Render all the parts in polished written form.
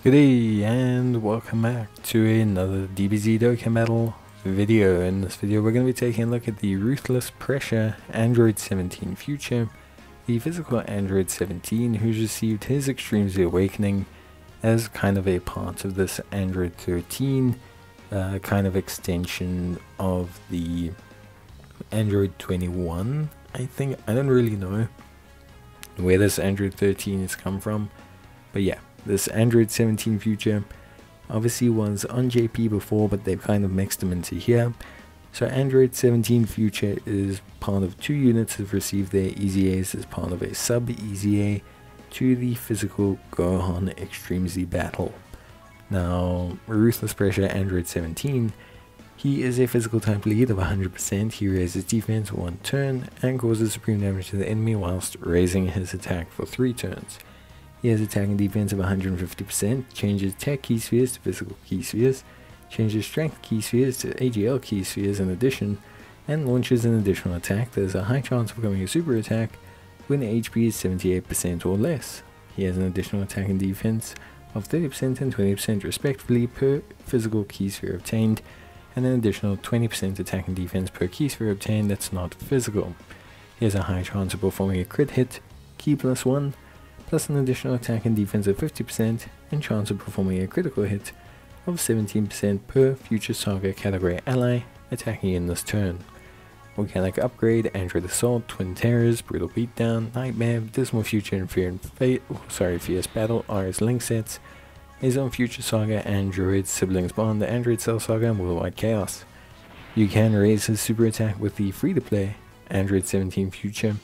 Good day and welcome back to another DBZ Dokkan Battle video. In this video we're going to be taking a look at the Ruthless Pressure Android 17 future, the physical Android 17 who's received his Extreme Z Awakening as kind of a part of this Android 13 kind of extension of the Android 21. I don't really know where this Android 13 has come from, but yeah. This Android 17 future obviously was on JP before, but they've kind of mixed them into here. So Android 17 future is part of two units that have received their EZAs as part of a sub-EZA to the physical Gohan Extreme Z Battle. Now, Ruthless Pressure Android 17, he is a physical type lead of 100%. He raises defense 1 turn and causes supreme damage to the enemy whilst raising his attack for 3 turns. He has attack and defense of 150%, changes tech key spheres to physical key spheres, changes strength key spheres to AGL key spheres in addition, and launches an additional attack that has a high chance of becoming a super attack when HP is 78% or less. He has an additional attack and defense of 30% and 20% respectively per physical key sphere obtained, and an additional 20% attack and defense per key sphere obtained that's not physical. He has a high chance of performing a crit hit, key +1, plus an additional attack and defense of 50% and chance of performing a critical hit of 17% per Future Saga category ally attacking in this turn. Organic Upgrade, Android Assault, Twin Terrors, Brutal Beatdown, Nightmare, Dismal Future and Fierce Battle are his link sets. Is on Future Saga, Android, Siblings Bond, Android Cell Saga and Worldwide Chaos. You can raise his super attack with the free-to-play Android 17 future.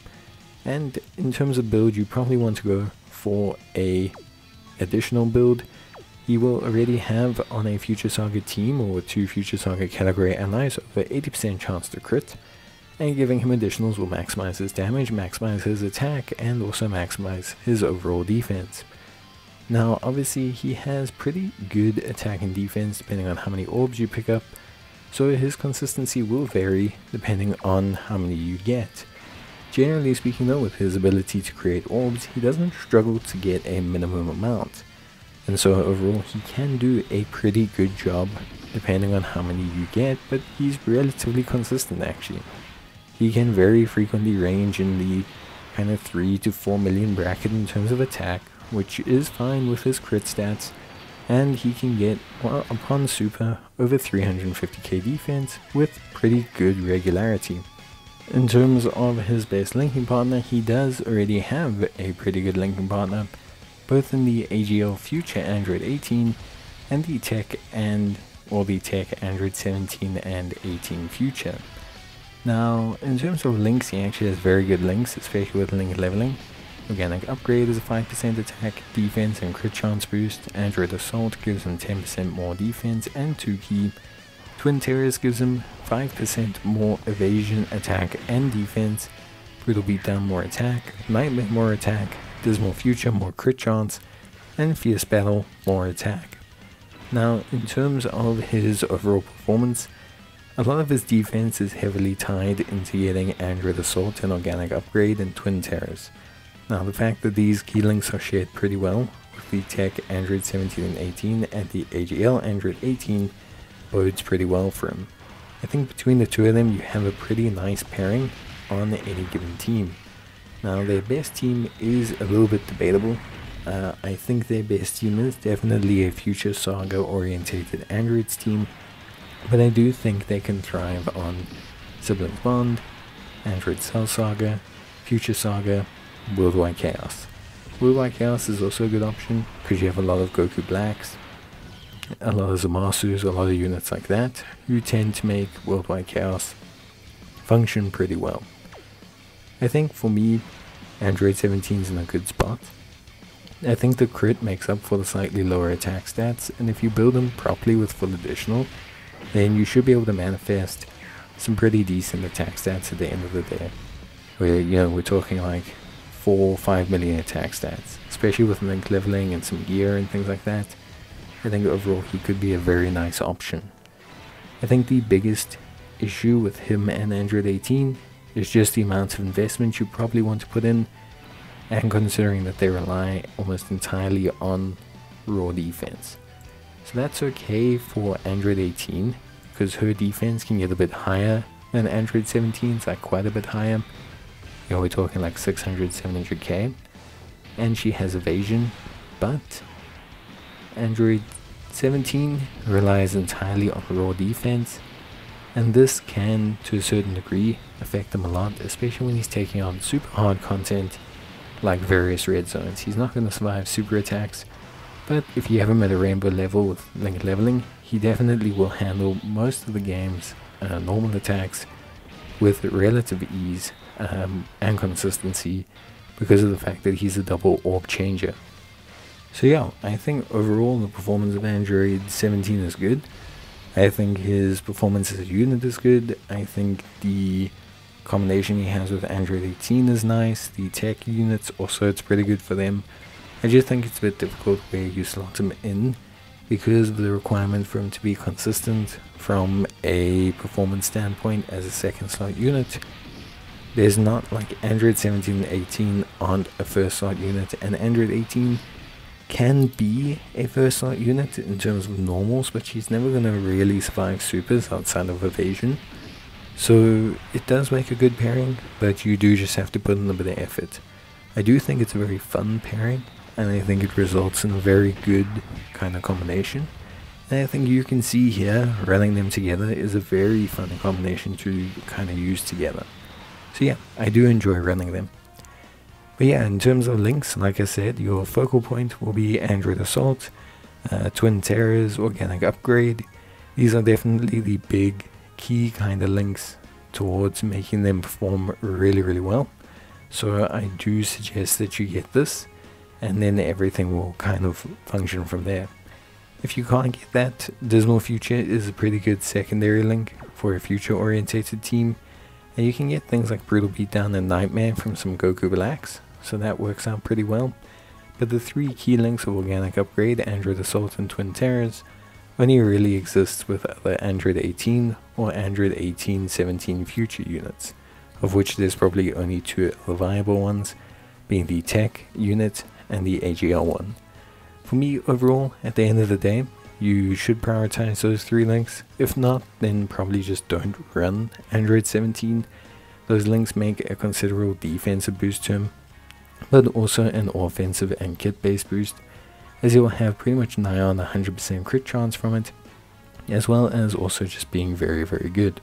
And in terms of build, you probably want to go for a additional build. He will already have on a Future Saga team or with 2 Future Saga category allies over 80% chance to crit, and giving him additionals will maximize his damage, maximize his attack, and also maximize his overall defense. Now obviously he has pretty good attack and defense depending on how many orbs you pick up, so his consistency will vary depending on how many you get. Generally speaking though, with his ability to create orbs, he doesn't struggle to get a minimum amount. And so overall he can do a pretty good job depending on how many you get, but he's relatively consistent actually. He can very frequently range in the kind of 3 to 4 million bracket in terms of attack, which is fine with his crit stats, and he can get, well, upon super, over 350k defense with pretty good regularity. In terms of his best linking partner, he does already have a pretty good linking partner, both in the AGL Future Android 18 and the Tech Android 17 and 18 Future. Now, in terms of links, he actually has very good links, especially with link leveling. Organic Upgrade is a 5% attack, defense and crit chance boost. Android Assault gives him 10% more defense and 2 key. Twin Terrors gives him 5% more evasion, attack and defense. Brutal Beatdown more attack, Nightmare more attack, Dismal Future more crit chance, and Fierce Battle more attack. Now in terms of his overall performance, a lot of his defense is heavily tied into getting Android Assault and Organic Upgrade and Twin Terrors. Now the fact that these key links are shared pretty well with the Tech Android 17 and 18 and the AGL Android 18 bodes pretty well for him. I think between the two of them you have a pretty nice pairing on any given team. Now their best team is a little bit debatable. I think their best team is definitely a Future Saga orientated Androids team, but I do think they can thrive on Siblings Bond, Android Cell Saga, Future Saga, Worldwide Chaos. Worldwide Chaos is also a good option because you have a lot of Goku Blacks, a lot of Zamasus, a lot of units like that, who tend to make Worldwide Chaos function pretty well. I think for me, Android 17 is in a good spot. I think the crit makes up for the slightly lower attack stats, and if you build them properly with full additional, then you should be able to manifest some pretty decent attack stats at the end of the day. Where, you know, we're talking like 4 or 5 million attack stats, especially with link leveling and some gear and things like that. I think overall he could be a very nice option. I think the biggest issue with him and Android 18 is just the amount of investment you probably want to put in, and considering that they rely almost entirely on raw defense. So that's okay for Android 18, because her defense can get a bit higher than Android 17's, like quite a bit higher. You know, we're talking like 600, 700k. And she has evasion, but Android 17 relies entirely on raw defense, and this can, to a certain degree, affect him a lot, especially when he's taking on super hard content like various red zones. He's not going to survive super attacks, but if you have him at a rainbow level with link leveling, he definitely will handle most of the game's normal attacks with relative ease and consistency, because of the fact that he's a double orb changer. So yeah, I think overall the performance of Android 17 is good. I think his performance as a unit is good. I think the combination he has with Android 18 is nice. The tech units also, it's pretty good for them. I just think it's a bit difficult where you slot him in, because of the requirement for him to be consistent from a performance standpoint as a second slot unit. There's not, like, Android 17 and 18 aren't a first slot unit, and Android 18 can be a first slot unit in terms of normals, but she's never going to really survive supers outside of evasion. So it does make a good pairing, but you do just have to put in a bit of effort. I do think it's a very fun pairing, and I think it results in a very good kind of combination. And I think you can see here, running them together is a very fun combination to kind of use together. So yeah, I do enjoy running them. But yeah, in terms of links, like I said, your focal point will be Android Assault, Twin Terrors, Organic Upgrade. These are definitely the big key kind of links towards making them perform really, really well. So I do suggest that you get this, and then everything will kind of function from there. If you can't get that, Dismal Future is a pretty good secondary link for a future orientated team. And you can get things like Brutal Beatdown and Nightmare from some Goku Relax, so that works out pretty well. But the three key links of Organic Upgrade, Android Assault and Twin Terrors only really exists with either Android 18 or Android 18-17 future units, of which there's probably only two other viable ones, being the Tech unit and the AGL one. For me, overall, at the end of the day, you should prioritize those three links. If not, then probably just don't run Android 17. Those links make a considerable defensive boost to him, but also an offensive and kit based boost, as you'll have pretty much nigh on 100% crit chance from it, as well as also just being very, very good.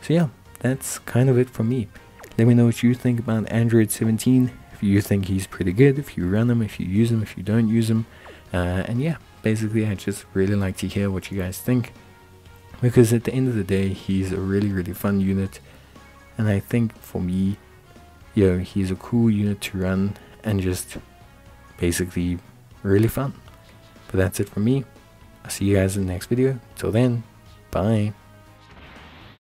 So yeah, that's kind of it from me. Let me know what you think about Android 17, if you think he's pretty good, if you run him, if you use him, if you don't use him, and yeah, basically I just really like to hear what you guys think, because at the end of the day he's a really, really fun unit, and I think for me, you know, he's a cool unit to run and just basically really fun. But that's it from me. I'll see you guys in the next video. Till then, bye.